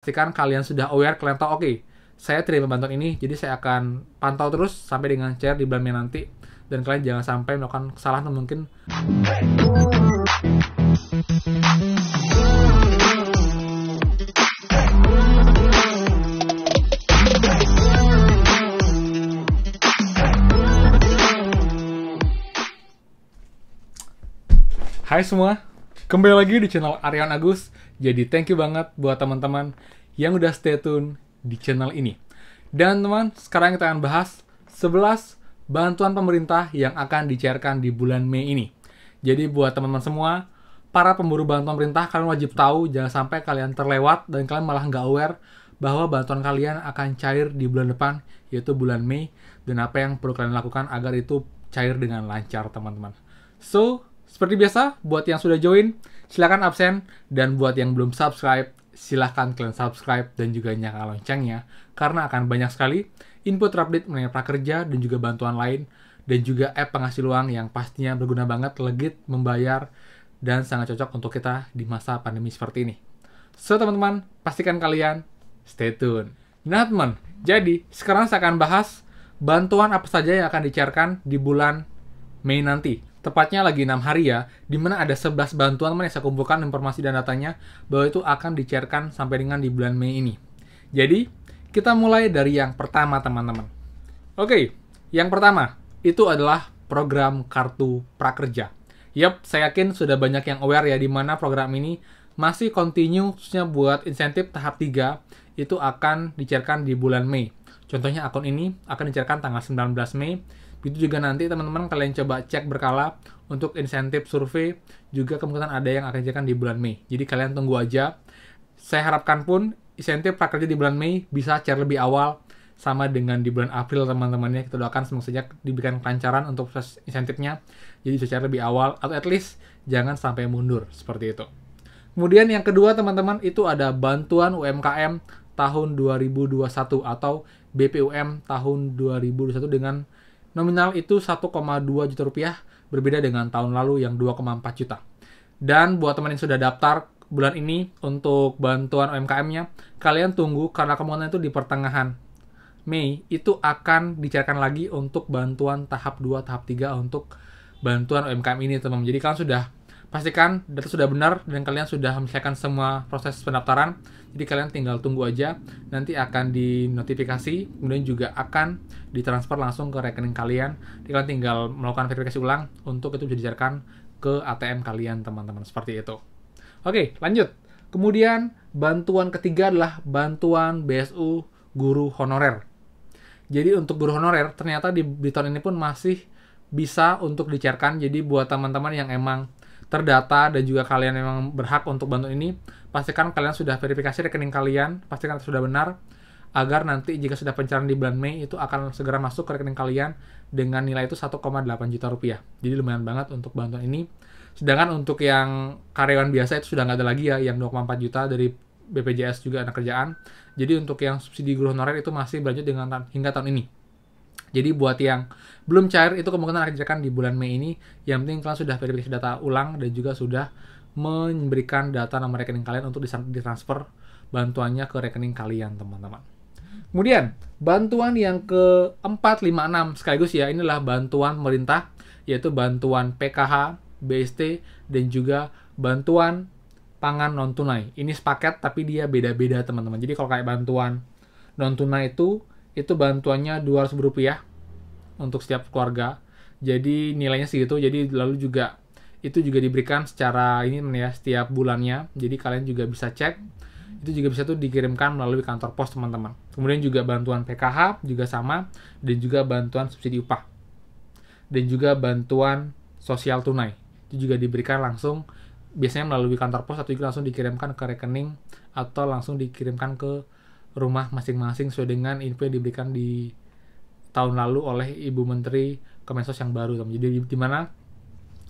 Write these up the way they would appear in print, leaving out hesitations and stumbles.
Pastikan kalian sudah aware, kalian tahu, oke, saya terima bantuan ini, jadi saya akan pantau terus sampai dengan cair di bulan Mei nanti. Dan kalian jangan sampai melakukan kesalahan atau mungkin Hai semua, kembali lagi di channel Aryan Agus. Jadi thank you banget buat teman-teman yang udah stay tune di channel ini. Dan teman, sekarang kita akan bahas 11 bantuan pemerintah yang akan dicairkan di bulan Mei ini. Jadi buat teman-teman semua, para pemburu bantuan pemerintah, kalian wajib tahu, jangan sampai kalian terlewat dan kalian malah nggak aware bahwa bantuan kalian akan cair di bulan depan, yaitu bulan Mei, dan apa yang perlu kalian lakukan agar itu cair dengan lancar, teman-teman. So, seperti biasa, buat yang sudah join, silahkan absen. Dan buat yang belum subscribe, silahkan kalian subscribe dan juga nyalakan loncengnya. Karena akan banyak sekali info terupdate mengenai prakerja dan juga bantuan lain. Dan juga app penghasil uang yang pastinya berguna banget, legit, membayar, dan sangat cocok untuk kita di masa pandemi seperti ini. So, teman-teman, pastikan kalian stay tune. Nah, teman, jadi sekarang saya akan bahas bantuan apa saja yang akan dicairkan di bulan Mei nanti. Tepatnya lagi 6 hari ya, di mana ada 11 bantuan yang saya kumpulkan informasi dan datanya bahwa itu akan dicairkan sampai dengan di bulan Mei ini. Jadi, kita mulai dari yang pertama, teman-teman. Oke, yang pertama, itu adalah program Kartu Prakerja. Yap, saya yakin sudah banyak yang aware ya, di mana program ini masih continue, khususnya buat insentif tahap 3, itu akan dicairkan di bulan Mei. Contohnya akun ini akan dicairkan tanggal 19 Mei, itu juga nanti teman-teman kalian coba cek berkala untuk insentif survei juga kemungkinan ada yang akan dicairkan di bulan Mei. Jadi kalian tunggu aja. Saya harapkan pun insentif prakerja di bulan Mei bisa cair lebih awal sama dengan di bulan April, teman-temannya. Kita doakan semoga saja diberikan kelancaran untuk proses insentifnya. Jadi bisa cair lebih awal atau at least jangan sampai mundur seperti itu. Kemudian yang kedua, teman-teman, itu ada bantuan UMKM tahun 2021 atau BPUM tahun 2021 dengan nominal itu 1,2 juta rupiah, berbeda dengan tahun lalu yang 2,4 juta. Dan buat teman yang sudah daftar bulan ini untuk bantuan UMKM-nya, kalian tunggu karena kemungkinan itu di pertengahan Mei itu akan dicairkan lagi untuk bantuan tahap 2, tahap 3 untuk bantuan UMKM ini, teman-teman. Jadi kalian sudah pastikan data sudah benar dan kalian sudah menyelesaikan semua proses pendaftaran. Jadi kalian tinggal tunggu aja, nanti akan dinotifikasi, kemudian juga akan ditransfer langsung ke rekening kalian. Jadi kalian tinggal melakukan verifikasi ulang untuk itu bisa dicairkan ke ATM kalian, teman-teman, seperti itu. Oke, lanjut. Kemudian bantuan ketiga adalah bantuan BSU guru honorer. Jadi untuk guru honorer ternyata di tahun ini pun masih bisa untuk dicairkan. Jadi buat teman-teman yang emang terdata dan juga kalian memang berhak untuk bantuan ini, pastikan kalian sudah verifikasi rekening kalian, pastikan sudah benar, agar nanti jika sudah pencairan di bulan Mei itu akan segera masuk ke rekening kalian dengan nilai itu 1,8 juta rupiah. Jadi lumayan banget untuk bantuan ini. Sedangkan untuk yang karyawan biasa itu sudah nggak ada lagi ya, yang 2,4 juta dari BPJS juga anak kerjaan. Jadi untuk yang subsidi guru honorer itu masih berlanjut dengan hingga tahun ini. Jadi buat yang belum cair itu kemungkinan akan dicairkan di bulan Mei ini. Yang penting kalian sudah verifikasi data ulang dan juga sudah memberikan data nomor rekening kalian untuk ditransfer bantuannya ke rekening kalian, teman-teman. Kemudian bantuan yang ke-4, 5, 6 sekaligus ya, inilah bantuan pemerintah, yaitu bantuan PKH, BST, dan juga bantuan pangan non tunai. Ini sepaket tapi dia beda-beda, teman-teman. Jadi kalau kayak bantuan non tunai itu bantuannya Rp200 untuk setiap keluarga. Jadi nilainya segitu. Jadi lalu juga itu juga diberikan secara ini ya, setiap bulannya. Jadi kalian juga bisa cek. Itu juga bisa tuh dikirimkan melalui kantor pos, teman-teman. Kemudian juga bantuan PKH juga sama, dan juga bantuan subsidi upah. Dan juga bantuan sosial tunai. Itu juga diberikan langsung biasanya melalui kantor pos atau juga langsung dikirimkan ke rekening atau langsung dikirimkan ke rumah masing-masing sesuai dengan info yang diberikan di tahun lalu oleh Ibu Menteri Kemensos yang baru. Jadi di mana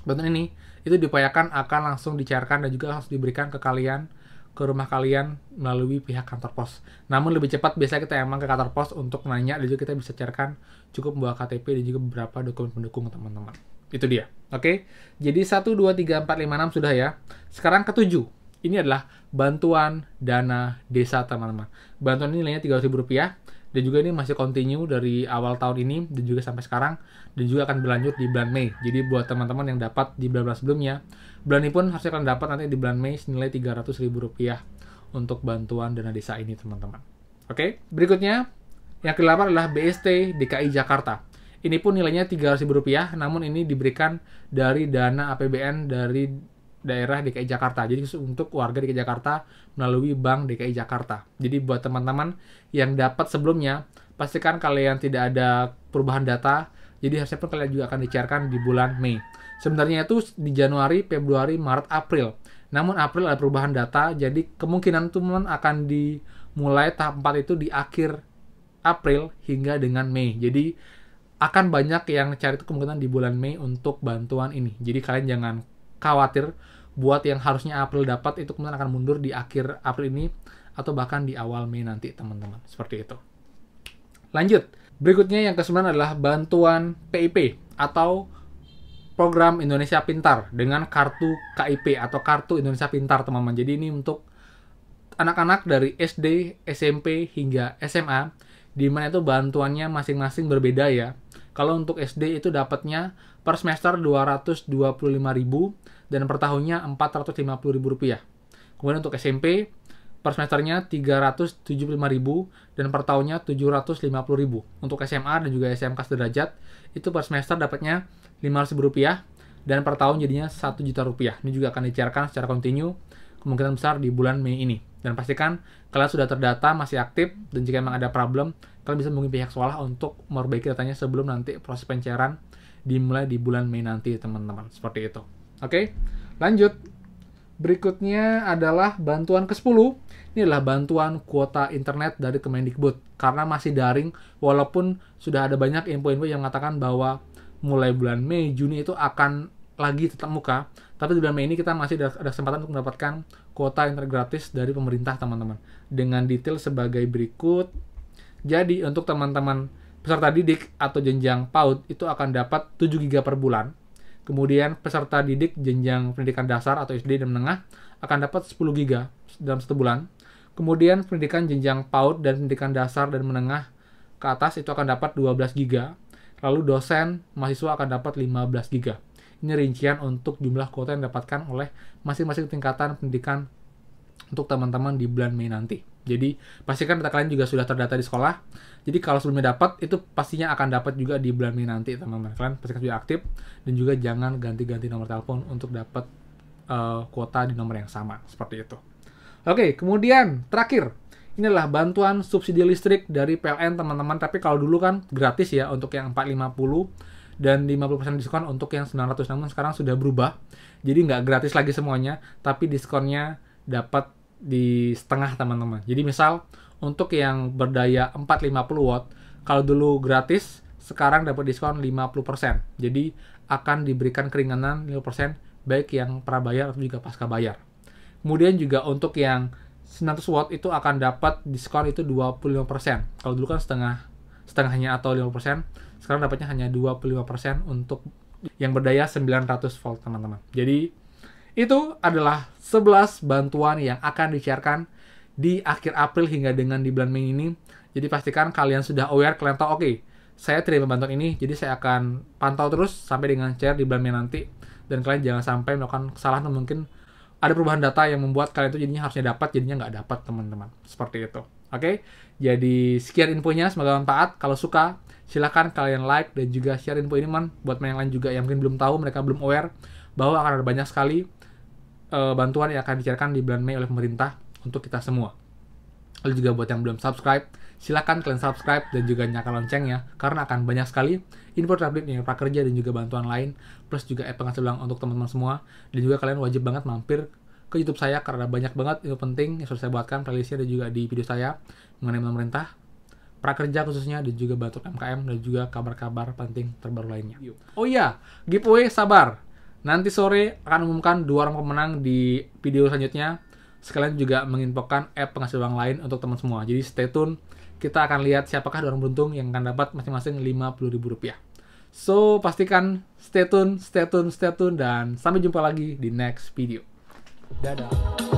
bantuan ini itu diupayakan akan langsung dicairkan dan juga langsung diberikan ke kalian, ke rumah kalian melalui pihak kantor pos. Namun lebih cepat biasanya kita emang ke kantor pos untuk nanya dan juga kita bisa cairkan cukup membawa KTP dan juga beberapa dokumen pendukung, teman-teman. Itu dia. Oke. Jadi 1, 2, 3, 4, 5, 6 sudah ya. Sekarang ke-7. Ini adalah bantuan dana desa, teman-teman. Bantuan ini nilainya Rp300.000, dan juga ini masih continue dari awal tahun ini dan juga sampai sekarang, dan juga akan berlanjut di bulan Mei. Jadi buat teman-teman yang dapat di bulan sebelumnya, bulan ini pun harusnya akan dapat nanti di bulan Mei senilai Rp300.000 untuk bantuan dana desa ini, teman-teman. Oke, berikutnya yang ke-8 adalah BST DKI Jakarta. Ini pun nilainya Rp300.000, namun ini diberikan dari dana APBN dari daerah DKI Jakarta. Jadi untuk warga DKI Jakarta melalui Bank DKI Jakarta. Jadi buat teman-teman yang dapat sebelumnya, pastikan kalian tidak ada perubahan data. Jadi harusnya pun kalian juga akan dicairkan di bulan Mei. Sebenarnya itu di Januari, Februari, Maret, April. Namun April ada perubahan data, jadi kemungkinan teman akan dimulai tahap 4 itu di akhir April hingga dengan Mei. Jadi akan banyak yang cari itu kemungkinan di bulan Mei untuk bantuan ini. Jadi kalian jangan khawatir buat yang harusnya April dapat itu kemudian akan mundur di akhir April ini atau bahkan di awal Mei nanti, teman-teman. Seperti itu. Lanjut. Berikutnya yang ke-9 adalah bantuan PIP atau Program Indonesia Pintar dengan kartu KIP atau Kartu Indonesia Pintar, teman-teman. Jadi ini untuk anak-anak dari SD, SMP hingga SMA, di mana itu bantuannya masing-masing berbeda ya. Kalau untuk SD itu dapatnya per semester Rp225.000 dan per tahunnya Rp450.000. Kemudian untuk SMP per semesternya Rp375.000 dan per tahunnya Rp750.000. Untuk SMA dan juga SMK sederajat itu per semester dapatnya Rp500.000 dan per tahun jadinya Rp1.000.000. Ini juga akan dicairkan secara kontinu kemungkinan besar di bulan Mei ini. Dan pastikan kalian sudah terdata, masih aktif, dan jika memang ada problem, kalian bisa menghubungi pihak sekolah untuk memperbaiki datanya sebelum nanti proses pencairan dimulai di bulan Mei nanti, teman-teman. Seperti itu. Oke, lanjut. Berikutnya adalah bantuan ke-10. Ini adalah bantuan kuota internet dari Kemendikbud. Karena masih daring, walaupun sudah ada banyak info-info yang mengatakan bahwa mulai bulan Mei, Juni itu akan lagi tetap muka. Tapi di bulan Mei ini kita masih ada kesempatan untuk mendapatkan kuota internet gratis dari pemerintah, teman-teman. Dengan detail sebagai berikut. Jadi, untuk teman-teman peserta didik atau jenjang PAUD itu akan dapat 7 GB per bulan. Kemudian peserta didik jenjang pendidikan dasar atau SD dan menengah akan dapat 10 GB dalam 1 bulan. Kemudian pendidikan jenjang PAUD dan pendidikan dasar dan menengah ke atas itu akan dapat 12 GB. Lalu dosen mahasiswa akan dapat 15 GB. Ini rincian untuk jumlah kuota yang didapatkan oleh masing-masing tingkatan pendidikan untuk teman-teman di bulan Mei nanti. Jadi pastikan data kalian juga sudah terdata di sekolah. Jadi kalau sebelumnya dapat, itu pastinya akan dapat juga di bulan Mei nanti, teman-teman. Kalian pastikan sudah aktif dan juga jangan ganti-ganti nomor telepon untuk dapat kuota di nomor yang sama, seperti itu. Oke, kemudian terakhir, ini adalah bantuan subsidi listrik dari PLN, teman-teman. Tapi kalau dulu kan gratis ya untuk yang 450 dan 50% diskon untuk yang 900. Namun sekarang sudah berubah. Jadi nggak gratis lagi semuanya, tapi diskonnya dapat di setengah, teman-teman. Jadi misal untuk yang berdaya 450 watt, kalau dulu gratis, sekarang dapat diskon 50%. Jadi akan diberikan keringanan 50% baik yang prabayar atau juga pasca bayar. Kemudian juga untuk yang 900 watt itu akan dapat diskon itu 25%. Kalau dulu kan setengahnya atau 5%, sekarang dapatnya hanya 25% untuk yang berdaya 900 volt, teman-teman. Jadi itu adalah 11 bantuan yang akan dicairkan di akhir April hingga dengan di bulan Mei ini. Jadi pastikan kalian sudah aware, kalian tahu, oke, saya terima bantuan ini, jadi saya akan pantau terus sampai dengan cair di bulan Mei nanti. Dan kalian jangan sampai melakukan kesalahan atau mungkin ada perubahan data yang membuat kalian itu jadinya harusnya dapat, jadinya nggak dapat, teman-teman. Seperti itu. Oke, jadi sekian infonya, semoga bermanfaat. Kalau suka, silahkan kalian like dan juga share info ini, buat yang lain juga yang mungkin belum tahu, mereka belum aware bahwa akan ada banyak sekali bantuan yang akan dicairkan di bulan Mei oleh pemerintah untuk kita semua. Lalu juga buat yang belum subscribe, silahkan kalian subscribe dan juga nyalakan loncengnya, karena akan banyak sekali info terupdate yang prakerja dan juga bantuan lain, plus juga penghasilan untuk teman-teman semua. Dan juga kalian wajib banget mampir ke YouTube saya karena banyak banget info penting yang sudah saya buatkan, playlistnya dan juga di video saya mengenai pemerintah, prakerja khususnya, dan juga bantuan MKM dan juga kabar-kabar penting terbaru lainnya. Oh iya, giveaway sabar. Nanti sore akan umumkan 2 orang pemenang di video selanjutnya. Sekalian juga menginfokan app penghasil uang lain untuk teman semua. Jadi stay tune. Kita akan lihat siapakah 2 orang beruntung yang akan dapat masing-masing Rp50.000. So, pastikan stay tune, dan sampai jumpa lagi di next video. Dadah.